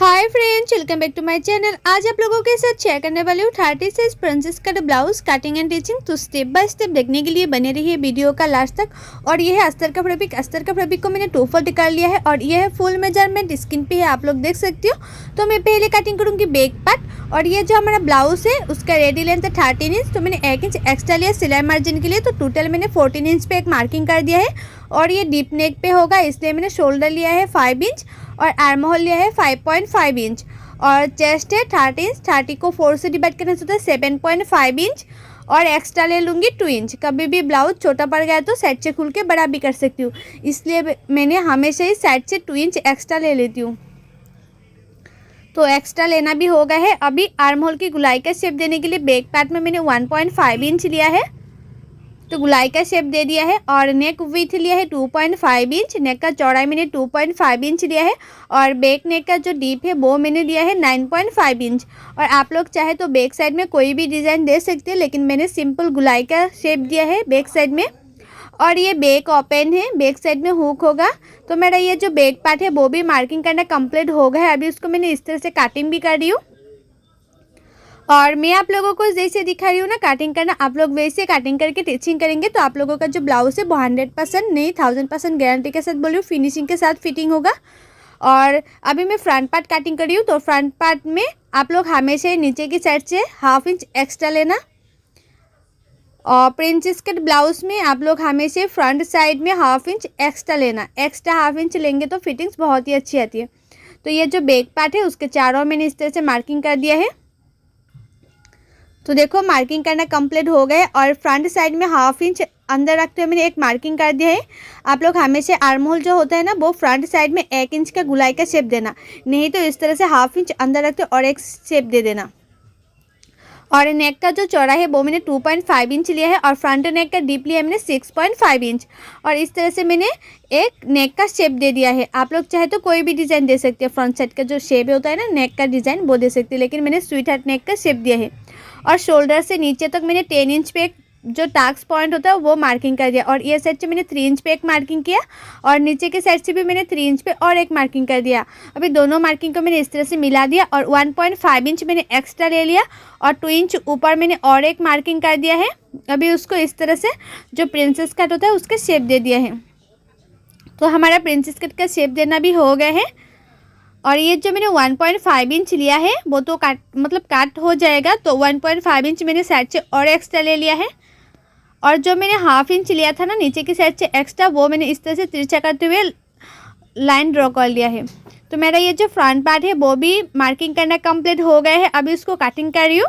Hi friends, welcome back to my channel. आज आप लोगों के साथ शेयर करने वाली हूँ 30 size princess cut blouse cutting and teaching. तो स्टेप बाय स्टेप देखने के लिए बने रहिए वीडियो का लास्ट तक। और ये है अस्तर का फैब्रिक। अस्तर का फैब्रिक को मैंने 2 फोल्ड कर लिया है और ये है फुल मेजरमेंट स्किन पे है, आप लोग देख सकते हो। तो मैं पहले कटिंग करूँगी बैक पार्ट। और ये जो हमारा ब्लाउज है उसका रेडी लेंथ है 13 इंच। तो मैंने 1 इंच एक्स्ट्रा लिया सिलाई मार्जिन के लिए। तो टोटल मैंने 14 इंच पे एक मार्किंग कर दिया है। और ये डीप नेक पे होगा, इसलिए मैंने शोल्डर लिया है 5 इंच और आर्म होल लिया है 5.5 इंच। और चेस्ट है 30 इंच। 30 को 4 से डिवाइड करने से होता है 7.5 इंच। और एक्स्ट्रा ले लूँगी 2 इंच। कभी भी ब्लाउज छोटा पड़ गया तो साइड से खुल के बड़ा भी कर सकती हूँ, इसलिए मैंने हमेशा ही साइड से 2 इंच एक्स्ट्रा ले लेती हूँ। तो एक्स्ट्रा लेना भी हो गया है। अभी आर्म होल की गुलाई का शेप देने के लिए बैक पार्ट में मैंने 1.5 इंच लिया है, तो गुलाई का शेप दे दिया है। और नेक विथ लिया है 2.5 इंच। नेक का चौड़ाई मैंने 2.5 इंच लिया है। और बैक नेक का जो डीप है वो मैंने लिया है 9.5 इंच। और आप लोग चाहे तो बैक साइड में कोई भी डिज़ाइन दे सकते हैं, लेकिन मैंने सिंपल गुलाई का शेप दिया है बैक साइड में। और ये बैक ओपन है, बैक साइड में हुक होगा। तो मेरा ये जो बैक पार्ट है वो भी मार्किंग करना कंप्लीट हो गया है। अभी उसको मैंने इस तरह से कटिंग भी कर रही हूँ। और मैं आप लोगों को जैसे दिखा रही हूँ ना कटिंग करना, आप लोग वैसे कटिंग करके टिचिंग करेंगे तो आप लोगों का जो ब्लाउज है वो 100% नहीं 1000% गारंटी के साथ बोल रही हूँ, फिनिशिंग के साथ फिटिंग होगा। और अभी मैं फ्रंट पार्ट कटिंग कर रही हूँ। तो फ्रंट पार्ट में आप लोग हमेशा नीचे की साइड से 1/2 इंच एक्स्ट्रा लेना। और प्रिंसेस कट ब्लाउज में आप लोग हमेशा फ्रंट साइड में 1/2 इंच एक्स्ट्रा लेना। एक्स्ट्रा 1/2 इंच लेंगे तो फिटिंग्स बहुत ही अच्छी आती है। तो ये जो बैक पार्ट है उसके चारों मैंने इस तरह से मार्किंग कर दिया है। तो देखो मार्किंग करना कंप्लीट हो गए। और फ्रंट साइड में 1/2 इंच अंदर रखते हुए मैंने एक मार्किंग कर दिया है। आप लोग हमेशा आर्म होल जो होता है ना वो फ्रंट साइड में 1 इंच का गुलाई का शेप देना, नहीं तो इस तरह से 1/2 इंच अंदर रखते और एक शेप दे देना। और नेक का जो चौड़ा है वो मैंने 2.5 इंच लिया है। और फ्रंट नेक का डीप लिया है मैंने 6.5 इंच। और इस तरह से मैंने एक नेक का शेप दे दिया है। आप लोग चाहे तो कोई भी डिज़ाइन दे सकते हैं, फ्रंट साइड का जो शेप होता है ना नेक का डिज़ाइन वो दे सकते हैं, लेकिन मैंने स्वीट हार्ट नेक का शेप दिया है। और शोल्डर से नीचे तक मैंने 10 इंच पे एक जो टास्क पॉइंट होता है वो मार्किंग कर दिया। और ये साइड से मैंने 3 इंच पे एक मार्किंग किया। और नीचे के साइड से भी मैंने 3 इंच पे और एक मार्किंग कर दिया। अभी दोनों मार्किंग को मैंने इस तरह से मिला दिया। और 1.5 इंच मैंने एक्स्ट्रा ले लिया और 2 इंच ऊपर मैंने और एक मार्किंग कर दिया है। अभी उसको इस तरह से जो प्रिंसेस कट होता है उसका शेप दे दिया है। तो हमारा प्रिंसेस कट का शेप देना भी हो गया है। और ये जो मैंने 1.5 इंच लिया है वो तो काट हो जाएगा, तो 1.5 इंच मैंने साइड से और एक्स्ट्रा ले लिया है। और जो मैंने 1/2 इंच लिया था ना नीचे की साइड से एक्स्ट्रा, वो मैंने इस तरह से तिरछा करते हुए लाइन ड्रॉ कर लिया है। तो मेरा ये जो फ्रंट पार्ट है वो भी मार्किंग करना कंप्लीट हो गया है। अभी उसको कटिंग कर रही हूँ।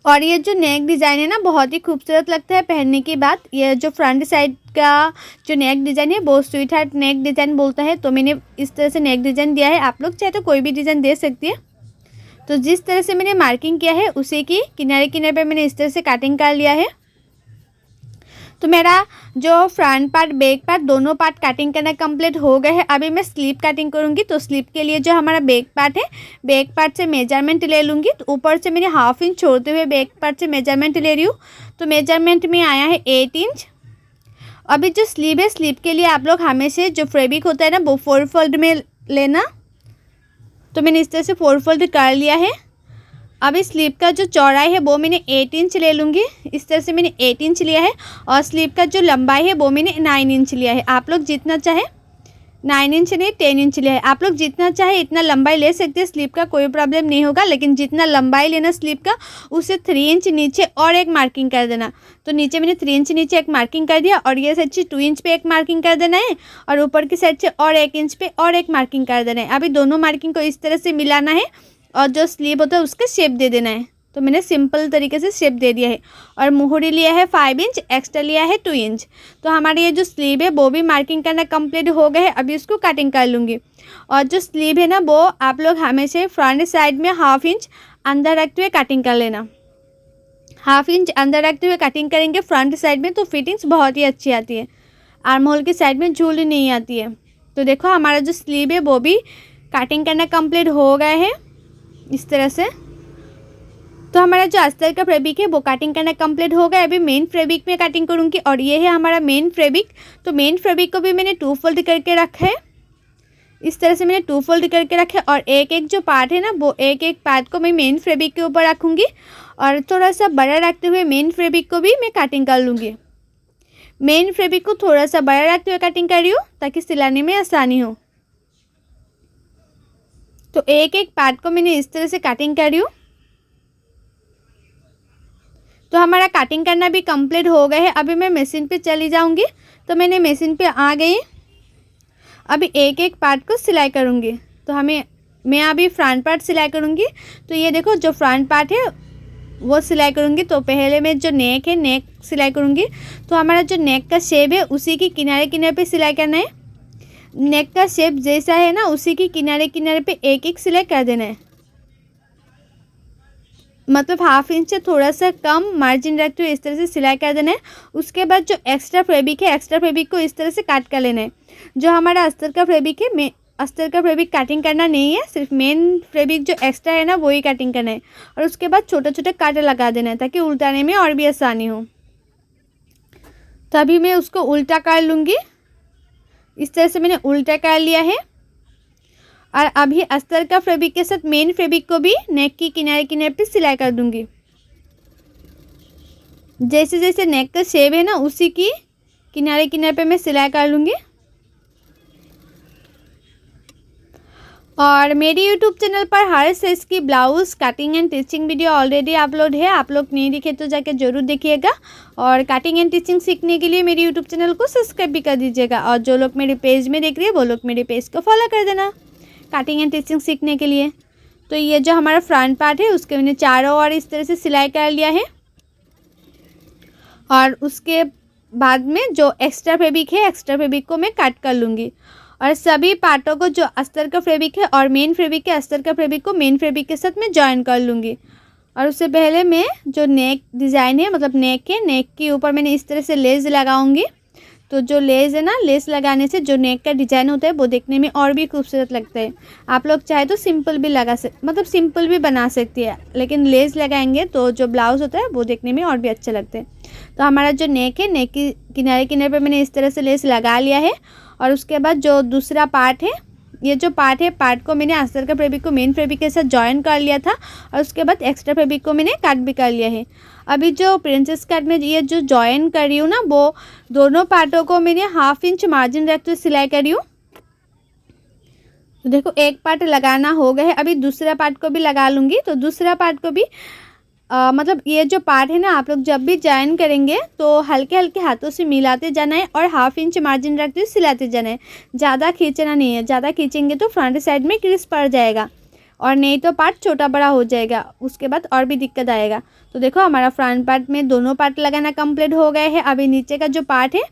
और ये जो नेक डिज़ाइन है ना बहुत ही खूबसूरत लगता है पहनने के बाद। ये जो फ्रंट साइड का जो नेक डिज़ाइन है वो स्वीट हार्ट नेक डिज़ाइन बोलता है। तो मैंने इस तरह से नेक डिज़ाइन दिया है। आप लोग चाहे तो कोई भी डिज़ाइन दे सकती है। तो जिस तरह से मैंने मार्किंग किया है उसी की किनारे किनारे पे मैंने इस तरह से कटिंग कर लिया है। तो मेरा जो फ्रंट पार्ट बैक पार्ट दोनों पार्ट कटिंग करना कंप्लीट हो गए हैं। अभी मैं स्लीव कटिंग करूँगी। तो स्लीव के लिए जो हमारा बैक पार्ट है, बैक पार्ट से मेजरमेंट ले लूँगी। तो ऊपर से मैंने 1/2 इंच छोड़ते हुए बैक पार्ट से मेजरमेंट ले रही हूँ। तो मेजरमेंट में आया है 8 इंच। अभी जो स्लीव है, स्लीव के लिए आप लोग हमेशा जो फैब्रिक होता है ना वो 4 फोल्ड में लेना। तो मैंने इस तरह से 4 फोल्ड कर लिया है। अभी स्लीव का जो चौड़ाई है वो मैंने 8 इंच ले लूँगी। इस तरह से मैंने 8 इंच लिया है। और स्लीव का जो लंबाई है वो मैंने 9 इंच लिया है। आप लोग जितना चाहे 9 इंच नहीं 10 इंच लिया है, आप लोग जितना चाहे इतना लंबाई ले सकते हैं। स्लीव का कोई प्रॉब्लम नहीं होगा, लेकिन जितना लंबाई लेना स्लीव का उससे 3 इंच नीचे और एक मार्किंग कर देना। तो नीचे मैंने 3 इंच नीचे एक मार्किंग कर दिया। और ये साइड से 2 इंच पे एक मार्किंग कर देना है। और ऊपर की साइड से और 1 इंच पे और एक मार्किंग कर देना है। अभी दोनों मार्किंग को इस तरह से मिलाना है और जो स्लीव होता है उसका शेप दे देना है। तो मैंने सिंपल तरीके से शेप दे दिया है। और मुहूरी लिया है 5 इंच, एक्स्ट्रा लिया है 2 इंच। तो हमारी ये जो स्लीव है वो भी मार्किंग करना कंप्लीट हो गया है। अभी उसको कटिंग कर लूँगी। और जो स्लीव है ना वो आप लोग हमेशा फ्रंट साइड में 1/2 इंच अंदर रखते हुए कटिंग कर लेना। 1/2 इंच अंदर रखते हुए कटिंग करेंगे फ्रंट साइड में तो फिटिंग्स बहुत ही अच्छी आती है, आर्म होल की साइड में झूल नहीं आती है। तो देखो हमारा जो स्लीव है वो भी कटिंग करना कंप्लीट हो गया है इस तरह से। तो हमारा जो अस्तर का फैब्रिक है वो कटिंग करना कंप्लीट हो गया। अभी मेन फैब्रिक में कटिंग करूँगी। और ये है हमारा मेन फैब्रिक। तो मेन फैब्रिक को भी मैंने 2 फोल्ड करके रखा है। इस तरह से मैंने 2 फोल्ड करके रखे और एक एक जो पार्ट है ना वो एक एक पार्ट को मैं मेन फैब्रिक के ऊपर रखूँगी और थोड़ा सा बड़ा रखते हुए मेन फैब्रिक को भी मैं कटिंग कर लूँगी। मेन फैब्रिक को थोड़ा सा बड़ा रखते हुए कटिंग कर रही हूँ ताकि सिलाने में आसानी हो। तो एक एक पार्ट को मैंने इस तरह से कटिंग कर रही हूँ। तो हमारा कटिंग करना भी कंप्लीट हो गया है। अभी मैं मशीन पे चली जाऊँगी। तो मैंने मशीन पे आ गई। अभी एक एक पार्ट को सिलाई करूँगी। तो मैं अभी फ्रंट पार्ट सिलाई करूँगी। तो ये देखो जो फ्रंट पार्ट है वो सिलाई करूँगी। तो पहले मैं जो नेक है नेक सिलाई करूँगी। तो हमारा जो नेक का शेप है उसी की किनारे किनारे पे सिलाई करना है। नेक का शेप जैसा है ना उसी की किनारे किनारे पे एक एक सिलाई कर देना है। मतलब ½ इंच से थोड़ा सा कम मार्जिन रखते हुए इस तरह से सिलाई कर देना है। उसके बाद जो एक्स्ट्रा फैब्रिक है एक्स्ट्रा फैब्रिक को इस तरह से काट कर लेना है। जो हमारा अस्तर का फैब्रिक है मैं अस्तर का फैब्रिक कटिंग करना नहीं है, सिर्फ मेन फैब्रिक जो एक्स्ट्रा है ना वही कटिंग करना है। और उसके बाद छोटे छोटे कांटे लगा देना है ताकि उल्टाने में और भी आसानी हो। तभी मैं उसको उल्टा कर लूँगी। इस तरह से मैंने उल्टा कर लिया है। और अभी अस्तर का फैब्रिक के साथ मेन फैब्रिक को भी नेक की किनारे किनारे पे सिलाई कर दूंगी। जैसे जैसे नेक का शेप है ना उसी की किनारे किनारे पे मैं सिलाई कर लूँगी। और मेरी यूट्यूब चैनल पर हर साइज़ की blouse cutting and teaching video already upload है। आप लोग नहीं देखे तो जाके ज़रूर देखिएगा। और कटिंग एंड टिचिंग सीखने के लिए मेरे यूट्यूब चैनल को सब्सक्राइब भी कर दीजिएगा। और जो लोग मेरे पेज में देख रहे हैं वो लोग मेरे पेज को फॉलो कर देना कटिंग एंड टिचिंग सीखने के लिए। तो ये जो हमारा फ्रंट पार्ट है उसके मैंने चारों ओर इस तरह से सिलाई कर लिया है। और उसके बाद में जो एक्स्ट्रा फैब्रिक है एक्स्ट्रा फैब्रिक को मैं कट कर लूँगी। और सभी पार्टों को जो अस्तर का फैब्रिक है और मेन फैब्रिक के अस्तर का फैब्रिक को मेन फैब्रिक के साथ मैं जॉइन कर लूँगी। और उससे पहले मैं जो नेक डिज़ाइन है मतलब नेक है नेक के ऊपर मैंने इस तरह से लेस लगाऊंगी। तो जो लेस है ना लेस लगाने से जो नेक का डिज़ाइन होता है वो देखने में और भी खूबसूरत लगता है। आप लोग चाहे तो सिंपल भी मतलब सिंपल भी बना सकती है, लेकिन लेस लगाएंगे तो जो ब्लाउज़ होता है वो देखने में और भी अच्छा लगता है। तो हमारा जो नेक है नेक की किनारे किनारे पर मैंने इस तरह से लेस लगा लिया है। और उसके बाद जो दूसरा पार्ट है ये जो पार्ट है पार्ट को मैंने अस्तर का फैब्रिक को मेन फैब्रिक के साथ जॉइन कर लिया था। और उसके बाद एक्स्ट्रा फैब्रिक को मैंने कट भी कर लिया है। अभी जो प्रिंसेस कट में ये जो जॉइन कर रही हूँ ना वो दोनों पार्टों को मैंने ½ इंच मार्जिन रखते हुए सिलाई कर रही हूँ। तो देखो एक पार्ट लगाना हो गया है। अभी दूसरा पार्ट को भी लगा लूँगी। तो दूसरा पार्ट को भी मतलब ये जो पार्ट है ना आप लोग जब भी जॉइन करेंगे तो हल्के हल्के हाथों से मिलाते जाना है और ½ इंच मार्जिन रखते हुए सिलाते जाना है। ज़्यादा खींचना नहीं है, ज़्यादा खींचेंगे तो फ्रंट साइड में क्रिस पड़ जाएगा और नहीं तो पार्ट छोटा बड़ा हो जाएगा, उसके बाद और भी दिक्कत आएगा। तो देखो हमारा फ्रंट पार्ट में दोनों पार्ट लगाना कंप्लीट हो गया है। अभी नीचे का जो पार्ट है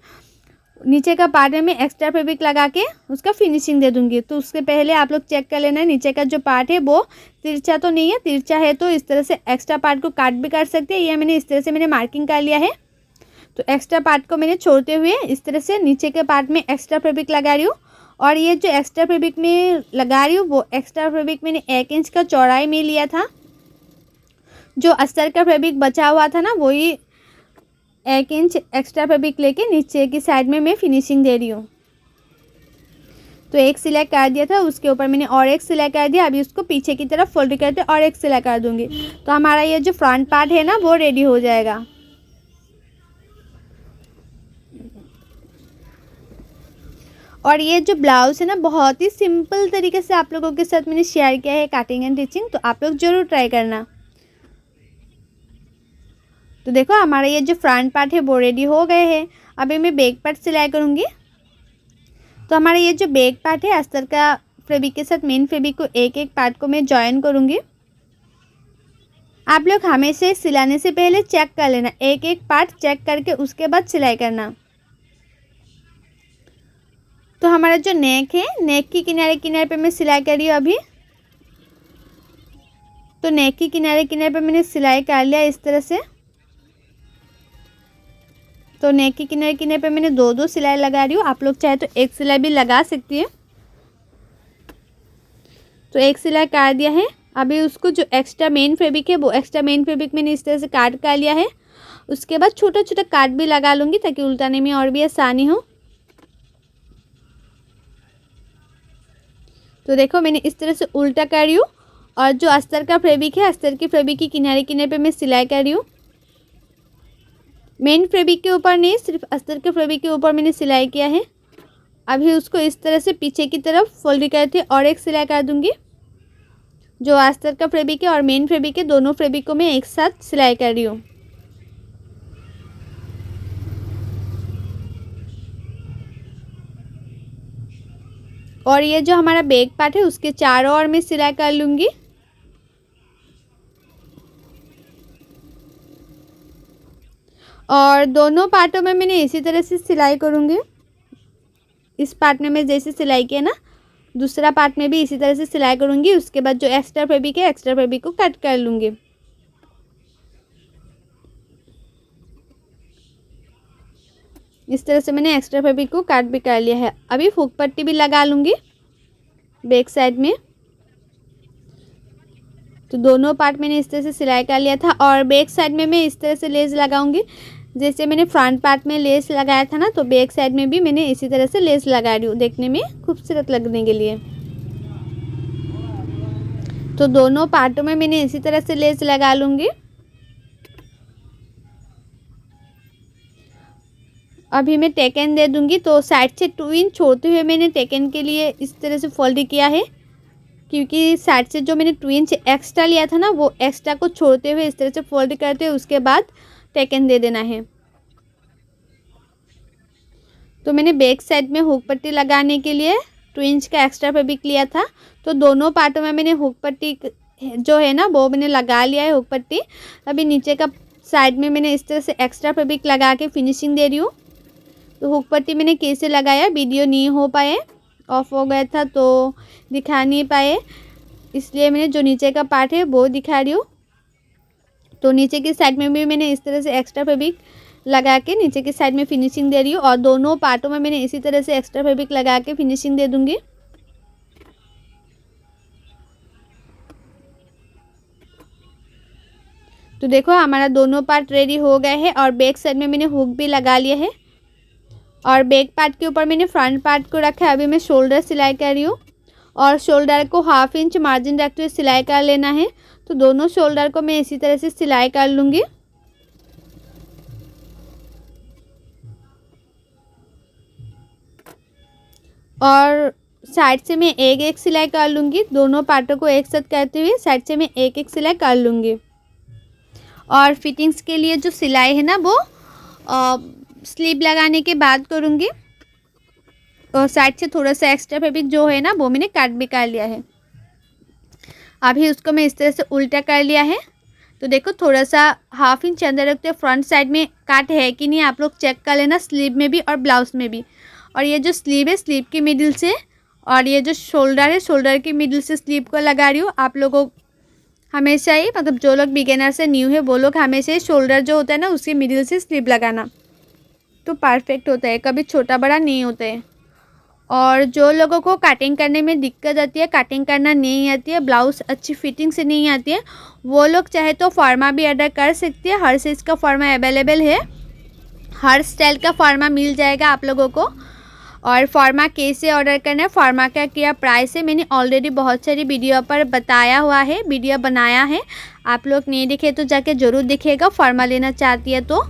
नीचे का पार्ट में मैं एक्स्ट्रा फैब्रिक लगा के उसका फिनिशिंग दे दूंगी। तो उसके पहले आप लोग चेक कर लेना है नीचे का जो पार्ट है वो तिरछा तो नहीं है। तिरछा है तो इस तरह से एक्स्ट्रा पार्ट को काट भी कर सकते हैं। ये मैंने इस तरह से मैंने मार्किंग कर लिया है। तो एक्स्ट्रा पार्ट को मैंने छोड़ते हुए इस तरह से नीचे के पार्ट में एक्स्ट्रा फैब्रिक लगा रही हूँ। और ये जो एक्स्ट्रा फैब्रिक में लगा रही हूँ वो एक्स्ट्रा फैब्रिक मैंने 1 इंच का चौड़ाई में लिया था। जो अस्तर का फैब्रिक बचा हुआ था ना वही 1 इंच एक्स्ट्रा फैब्रिक लेके नीचे की साइड में मैं फिनिशिंग दे रही हूँ। तो एक सिलाई कर दिया था उसके ऊपर मैंने और एक सिलाई कर दिया। अभी उसको पीछे की तरफ फोल्ड करके और एक सिलाई कर दूंगी। तो हमारा ये जो फ्रंट पार्ट है ना वो रेडी हो जाएगा। और ये जो ब्लाउज़ है ना बहुत ही सिंपल तरीके से आप लोगों के साथ मैंने शेयर किया है कटिंग एंड टिचिंग। तो आप लोग ज़रूर ट्राई करना। तो देखो हमारा ये जो फ्रंट पार्ट है वो रेडी हो गए हैं। अभी मैं बैक पार्ट सिलाई करूँगी। तो हमारा ये जो बैक पार्ट है अस्तर का फैब्रिक के साथ मेन फैब्रिक को एक एक पार्ट को मैं जॉइन करूँगी। आप लोग हमेशा सिलाने से पहले चेक कर लेना, एक एक पार्ट चेक करके उसके बाद सिलाई करना। तो हमारा जो नेक है नेक की किनारे किनारे पे मैं सिलाई कर रही हूँ अभी। तो नेक की किनारे किनारे पे मैंने सिलाई कर लिया इस तरह से। तो नेक के किनारे किनारे पे मैंने 2-2 सिलाई लगा रही हूँ। आप लोग चाहे तो एक सिलाई भी लगा सकती है। तो एक सिलाई कर दिया है। अभी उसको जो एक्स्ट्रा मेन फैब्रिक है वो एक्स्ट्रा मेन फैब्रिक मैंने इस तरह से काट कर लिया है। उसके बाद छोटा छोटा काट भी लगा लूँगी ताकि उल्टाने में और भी आसानी हो। तो देखो मैंने इस तरह से उल्टा कर रही हूँ और जो अस्तर का फैब्रिक है, अस्तर की फैब्रिक की किनारे किनारे पे मैं सिलाई कर रही हूँ। मेन फैब्रिक के ऊपर नहीं, सिर्फ अस्तर के फैब्रिक के ऊपर मैंने सिलाई किया है। अभी उसको इस तरह से पीछे की तरफ फोल्ड करके और एक सिलाई कर दूंगी। जो अस्तर का फैब्रिक है और मेन फैब्रिक है, दोनों फैब्रिक को मैं एक साथ सिलाई कर रही हूँ। और ये जो हमारा बैक पार्ट है उसके चारों ओर मैं सिलाई कर लूँगी। और दोनों पार्टों में मैंने इसी तरह से सिलाई करूँगी। इस पार्ट में मैं जैसे सिलाई किया ना, दूसरा पार्ट में भी इसी तरह से सिलाई करूँगी। उसके बाद जो एक्स्ट्रा फैब्रिक है, एक्स्ट्रा फैब्रिक को कट कर लूँगी। इस तरह से मैंने एक्स्ट्रा फैब्रिक को काट भी कर लिया है। अभी हुक पट्टी भी लगा लूँगी बैक साइड में। तो दोनों पार्ट मैंने इस तरह से सिलाई कर लिया था। और बैक साइड में मैं इस तरह से लेस लगाऊंगी। जैसे मैंने फ्रंट पार्ट में लेस लगाया था ना, तो बैक साइड में भी मैंने इसी तरह से लेस लगा रही हूँ, देखने में खूबसूरत लगने के लिए। तो दोनों पार्टों में मैंने इसी तरह से लेस लगा लूँगी। अभी मैं टेकन दे दूँगी। तो साइड से 2 इंच छोड़ते हुए मैंने टेकन के लिए इस तरह से फोल्ड किया है, क्योंकि साइड से जो मैंने 2 इंच एक्स्ट्रा लिया था ना, वो एक्स्ट्रा को छोड़ते हुए इस तरह से फोल्ड करते हुए उसके बाद टेकन दे देना है। तो मैंने बैक साइड में हुक पट्टी लगाने के लिए 2 इंच का एक्स्ट्रा फैब्रिक लिया था। तो दोनों पार्टों में मैंने हुक पट्टी जो है ना, वो मैंने लगा लिया है हुक पट्टी। अभी नीचे का साइड में मैंने इस तरह से एक्स्ट्रा फैब्रिक लगा के फिनिशिंग दे रही हूँ। तो हुक पट्टी मैंने कैसे लगाया, वीडियो नहीं हो पाए, ऑफ हो गया था तो दिखा नहीं पाए, इसलिए मैंने जो नीचे का पार्ट है वो दिखा रही हूँ। तो नीचे की साइड में भी मैंने इस तरह से एक्स्ट्रा फैब्रिक लगा के नीचे की साइड में फिनिशिंग दे रही हूँ। और दोनों पार्टों में मैंने इसी तरह से एक्स्ट्रा फैब्रिक लगा के फिनिशिंग दे दूँगी। तो देखो हमारा दोनों पार्ट रेडी हो गए हैं। और बैक साइड में मैंने हुक भी लगा लिया है। और बैक पार्ट के ऊपर मैंने फ्रंट पार्ट को रखा है। अभी मैं शोल्डर सिलाई कर रही हूँ और शोल्डर को 1/2 इंच मार्जिन रखते हुए सिलाई कर लेना है। तो दोनों शोल्डर को मैं इसी तरह से सिलाई कर लूँगी। और साइड से मैं एक एक सिलाई कर लूँगी। दोनों पार्टों को एक साथ करते हुए साइड से मैं एक एक सिलाई कर लूँगी। और फिटिंग्स के लिए जो सिलाई है ना, वो स्लीव लगाने के बाद करूँगी। और साइड से थोड़ा सा एक्स्ट्रा फैब्रिक जो है ना, वो मैंने काट भी कर लिया है। अभी उसको मैं इस तरह से उल्टा कर लिया है। तो देखो थोड़ा सा 1/2 इंच अंदर रखते फ्रंट साइड में काट है कि नहीं, आप लोग चेक कर लेना, स्लीव में भी और ब्लाउज में भी। और ये जो स्लीव है, स्लीव की मिडिल से, और ये जो शोल्डर है, शोल्डर की मिडिल से स्लीव को लगा रही हूँ। आप लोगों हमेशा ही, मतलब जो लोग बिगिनर से न्यू है वो लोग हमेशा ही शोल्डर जो होता है ना, उसकी मिडिल से स्लीव लगाना, तो परफेक्ट होता है, कभी छोटा बड़ा नहीं होता है। और जो लोगों को कटिंग करने में दिक्कत आती है, कटिंग करना नहीं आती है, ब्लाउज़ अच्छी फिटिंग से नहीं आती है, वो लोग चाहे तो फॉर्मा भी ऑर्डर कर सकते हैं। हर साइज़ का फॉर्मा अवेलेबल है, हर स्टाइल का फॉर्मा मिल जाएगा आप लोगों को। और फॉर्मा कैसे ऑर्डर करना है, फॉर्मा का क्या प्राइस है, मैंने ऑलरेडी बहुत सारी वीडियो पर बताया हुआ है, वीडियो बनाया है। आप लोग नहीं दिखे तो जाके ज़रूर दिखेगा, फॉर्मा लेना चाहती है तो।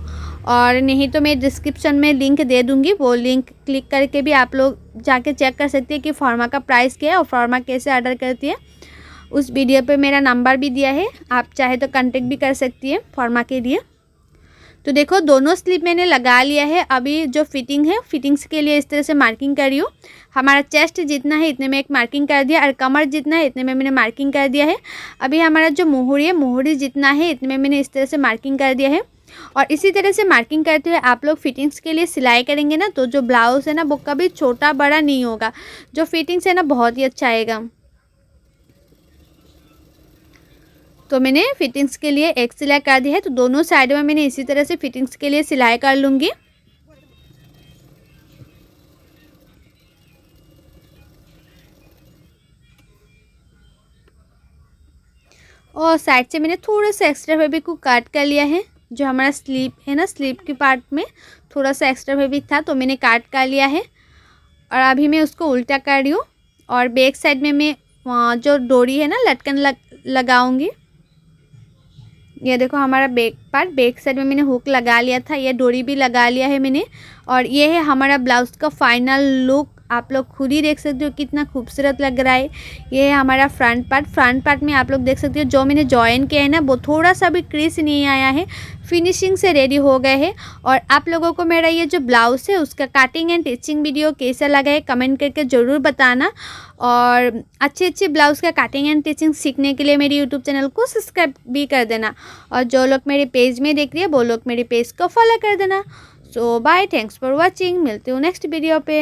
और नहीं तो मैं डिस्क्रिप्शन में लिंक दे दूँगी, वो लिंक क्लिक करके भी आप लोग जाके चेक कर सकते हैं कि फॉर्मा का प्राइस क्या है और फॉर्मा कैसे ऑर्डर करती है। उस वीडियो पे मेरा नंबर भी दिया है, आप चाहे तो कांटेक्ट भी कर सकती है फॉर्मा के लिए। तो देखो दोनों स्लीव मैंने लगा लिया है। अभी जो फिटिंग है, फिटिंग्स के लिए इस तरह से मार्किंग कर रही हूँ। हमारा चेस्ट जितना है इतने में एक मार्किंग कर दिया, और कमर जितना है इतने में मैंने मार्किंग कर दिया है। अभी हमारा जो मोहरी है, मोहरी जितना है इतने में मैंने इस तरह से मार्किंग कर दिया है। और इसी तरह से मार्किंग करते हुए आप लोग फिटिंग्स के लिए सिलाई करेंगे ना, तो जो ब्लाउज़ है ना, वो कभी छोटा बड़ा नहीं होगा, जो फिटिंग्स है ना बहुत ही अच्छा आएगा। तो मैंने फिटिंग्स के लिए एक सिलाई कर दी है। तो दोनों साइड में मैंने इसी तरह से फिटिंग्स के लिए सिलाई कर लूँगी। और साइड से मैंने थोड़ा सा एक्स्ट्रा फैब्रिक को काट कर लिया है। जो हमारा स्लीव है ना, स्लीव के पार्ट में थोड़ा सा एक्स्ट्रा फैब्रिक था, तो मैंने काट कर लिया है। और अभी मैं उसको उल्टा कर रही हूँ। और बैक साइड में मैं जो डोरी है ना लटकन लगाऊंगी। ये देखो हमारा बैक साइड में मैंने हुक लगा लिया था, ये डोरी भी लगा लिया है मैंने। और ये है हमारा ब्लाउज़ का फाइनल लुक। आप लोग खुद ही देख सकते हो कितना खूबसूरत लग रहा है। ये है हमारा फ्रंट पार्ट में आप लोग देख सकते हो जो मैंने जॉइन किया है ना वो थोड़ा सा भी क्रीज नहीं आया है, फिनिशिंग से रेडी हो गए हैं। और आप लोगों को मेरा ये जो ब्लाउज़ है उसका कटिंग एंड टिचिंग वीडियो कैसा लगा है कमेंट करके ज़रूर बताना। और अच्छे ब्लाउज़ का कटिंग एंड टिचिंग सीखने के लिए मेरे यूट्यूब चैनल को सब्सक्राइब भी कर देना। और जो लोग मेरे पेज में देख रही है वो लोग मेरे पेज को फॉलो कर देना। सो बाय, थैंक्स फॉर वॉचिंग, मिलती हूँ नेक्स्ट वीडियो पे।